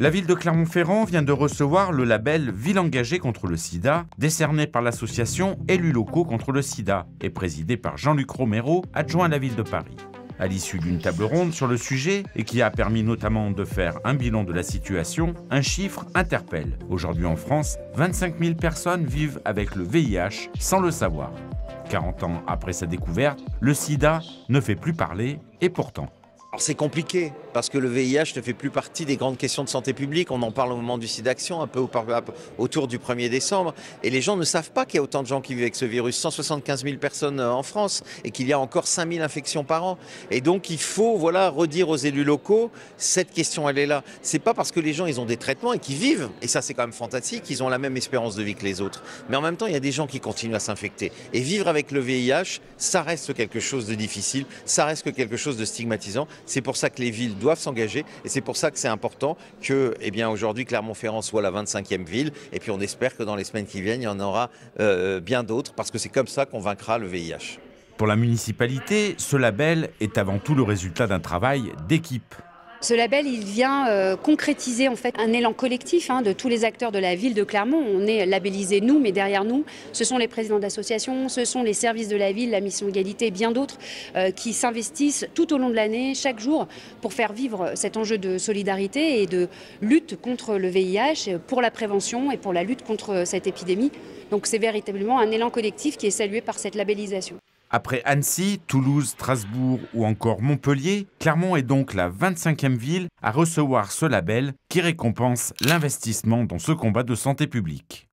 La ville de Clermont-Ferrand vient de recevoir le label Ville engagée contre le sida, décerné par l'association Élus locaux contre le sida et présidé par Jean-Luc Romero, adjoint à la ville de Paris. À l'issue d'une table ronde sur le sujet et qui a permis notamment de faire un bilan de la situation, un chiffre interpelle. Aujourd'hui en France, 25 000 personnes vivent avec le VIH sans le savoir. 40 ans après sa découverte, le sida ne fait plus parler et pourtant. Alors c'est compliqué parce que le VIH ne fait plus partie des grandes questions de santé publique. On en parle au moment du SIDAction, un peu autour du 1er décembre. Et les gens ne savent pas qu'il y a autant de gens qui vivent avec ce virus. 175 000 personnes en France et qu'il y a encore 5 000 infections par an. Et donc il faut redire aux élus locaux, cette question elle est là. C'est pas parce que les gens ils ont des traitements et qu'ils vivent, et ça c'est quand même fantastique, ils ont la même espérance de vie que les autres. Mais en même temps il y a des gens qui continuent à s'infecter. Et vivre avec le VIH, ça reste quelque chose de difficile, ça reste quelque chose de stigmatisant. C'est pour ça que les villes doivent s'engager et c'est pour ça que c'est important que aujourd'hui Clermont-Ferrand soit la 25e ville et puis on espère que dans les semaines qui viennent il y en aura bien d'autres parce que c'est comme ça qu'on vaincra le VIH. Pour la municipalité, ce label est avant tout le résultat d'un travail d'équipe. Ce label, il vient concrétiser en fait un élan collectif de tous les acteurs de la ville de Clermont. On est labellisés nous, mais derrière nous, ce sont les présidents d'associations, ce sont les services de la ville, la mission égalité et bien d'autres qui s'investissent tout au long de l'année, chaque jour, pour faire vivre cet enjeu de solidarité et de lutte contre le VIH, pour la prévention et pour la lutte contre cette épidémie. Donc c'est véritablement un élan collectif qui est salué par cette labellisation. Après Annecy, Toulouse, Strasbourg ou encore Montpellier, Clermont est donc la 25e ville à recevoir ce label qui récompense l'investissement dans ce combat de santé publique.